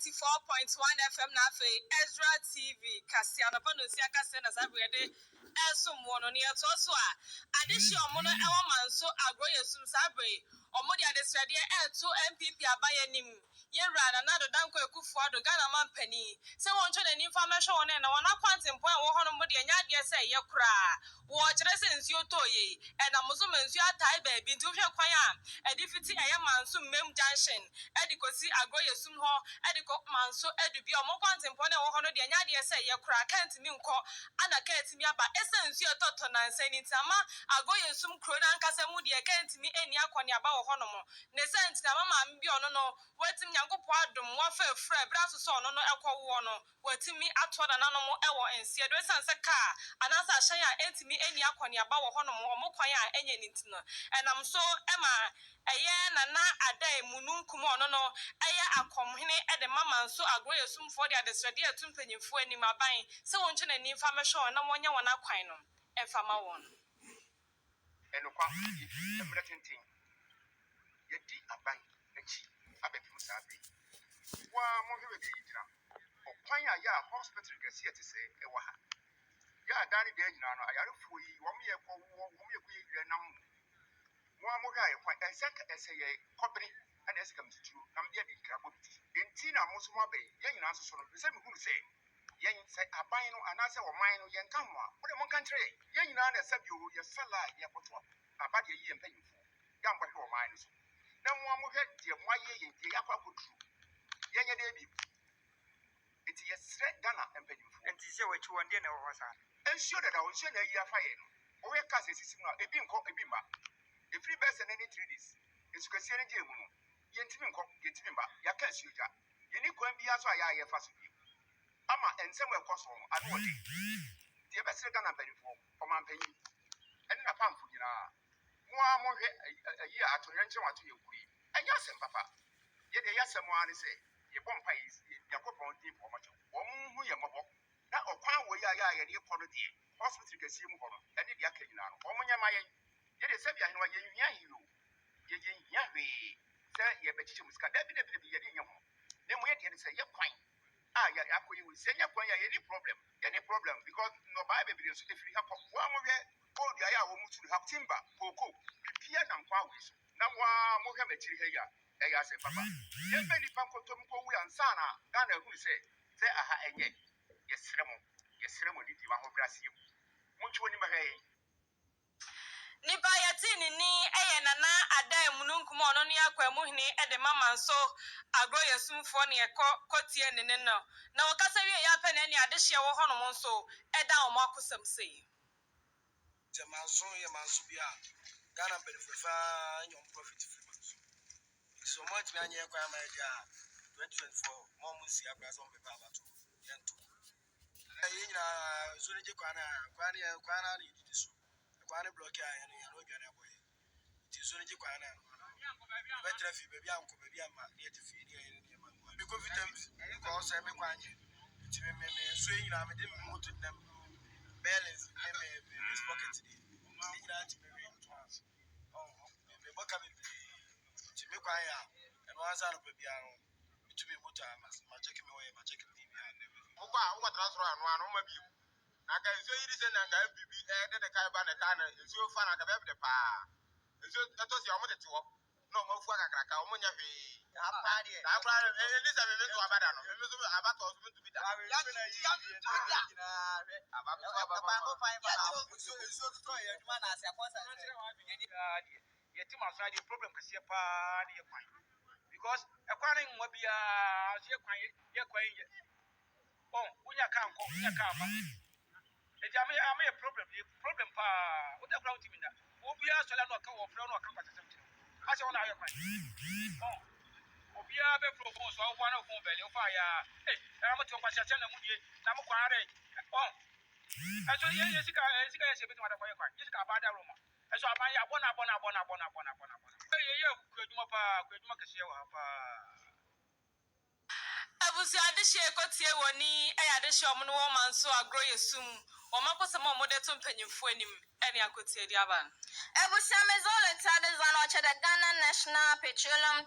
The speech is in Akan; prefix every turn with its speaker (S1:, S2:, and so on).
S1: 94.1 FM Nafe Ezra TV Kasiana Panosia Casena Sabrede Elsumono near Tosua. Addition Mono Ewa Manso Agroyesum Sabre or Modia de Sradia L2 MPP Abayanim. Yera another Danko Kufuado Ghana Man Penny. So on to the information on and one quantum point 100 and Yadia say Yakra. Watch lessons you toye and a Muslims you are tied baby into your choir. And if it's a Manso Mem Junction, Edicosi Agroyesum Ho, Edico Manso Edibio Moquantum point 100 and Yadia say Yakra can't mean call and a cat me about essence you thought on and saying it's Ama Agoyesum Cronan Casamudi can't me any aquania about Honomo. Nescent Namama Biono, waiting Yanko Pardum, Waffle Fred, Brasso son, no Echo Warno, waiting me at what an animal hour and see a dress and a car, and as I say, I enter me any aquania about Honomo or Moquaya, any intino. And I'm so Emma, a year and a day, Munun Kumono, a year I come here at the mamma, so I go assume for the other Sradia Tumpany for any my buying, so on to the information, no one you want to quine and Fama one.
S2: And no quality, the Breton thing. Yet, a bank, a cheap, a bit from Sabi. Well, more of a or Panya hospital can see to say, a waha. Ya, Danny Daniel, I are for you, 1 year for 1 year, number. One more guy, I sent as a company and as comes to you, I'm getting trouble. In Tina Mosumabe, young answers from the same who say, Yang say, a bino and answer or mine or young come one. What a one country, young Nana said you, your fella, your bottle, a body and paying for. Young but your minds. No one will get the 1 year in the upper good true. Young Debbie. It's a straight gunner and paying for. And see what you want dinner was. And sure that I will send a year fire. Or your cousin is a beam called a bimba. The free best and any treaties. It's Christian Jim. Yentimco, Yetimba, Yakasuja. You need to be as I have fast with you. Ama and somewhere cost home, I know it. The best gun I'm paying for my paying. And a pump for you now. More a year at Renton to you. And yes, Papa. Yet, yes, someone is a Bompay is your coupon team for much. Who you mob. Now, or Quan way I had your quality. Hospital can see him for any Yakin. Omonia Maya. Yet, a Sabia, you. Yahweh. Say, ye bet you was got that bit of the then we had to say, you're quite. You will say, you're quite any problem, because no Bible is if we have one more year, all the hour will move to have timber, cocoa, prepare and powers. Now, one more have a chill here. I say, Papa, yes, many Panko Tomko and Sana, Ghana, who say, aha, and yet, yes, Remo, did you want to grass you? Much when you may.
S1: Nibayatini ni nana ada mununkumo no ne akwamuhini de mama so Agroyesum for ne kotie ne no na wakasa wie ya pa na ne adehye wo hono mo so eda o makosam sei
S3: je Manso ye Manso bia Ghana benefifa nyom profit free Manso so much me anye kwa ma dia 2024 mo musi akwa so mbe baba to yento ye nyina so ne je kwana ni diso kwana block ya ne no dwane boy ti so ne je kwana better fi baby anko baby ama ne ti fi ne ma me ko vitamins ko so me kwanye ti me so nyina me de moto dem balance me pocket di nyina ti me to ans me boka me ti me kwanya e no ansa no baby an ti me moto ma check me way ma check me bi an
S2: Ugo transfer anu ma bi na ka so yiri se na ka bibi de ka ba na ka na so fa na ka be de pa so to si omo de ti wo no mo fu akakra ka omo nya hwe apa de akra elisa me to abada no me so abato so to bi da ya na yi na abato ko fa ba so to ya juma na se akosa
S3: ye ti ma so the problem ka se pa de kwan because e kwan nwa bia so ye kwan oh unya ka ba e jam am problem pa o da ground team da obia so la no ka wo fra no ka kwata sem ase wona ayo kwan oh obia be pro so wo na ko bele o fa ya am to kwa chacha na mudie na mo kwa are oh aso ye sika ye se bitu mata kwa kwan ye sika ba da roma aso aban ya bona ye ku adwuma pa ku adwuma kese wa pa
S1: Abusi adehye kotie woni adehye omo no wo Manso Agroyesum o makosam omo de to mpanyimfo anim ene akotie di aba
S4: Abusi amezole tade zano cha Ghana National Petroleum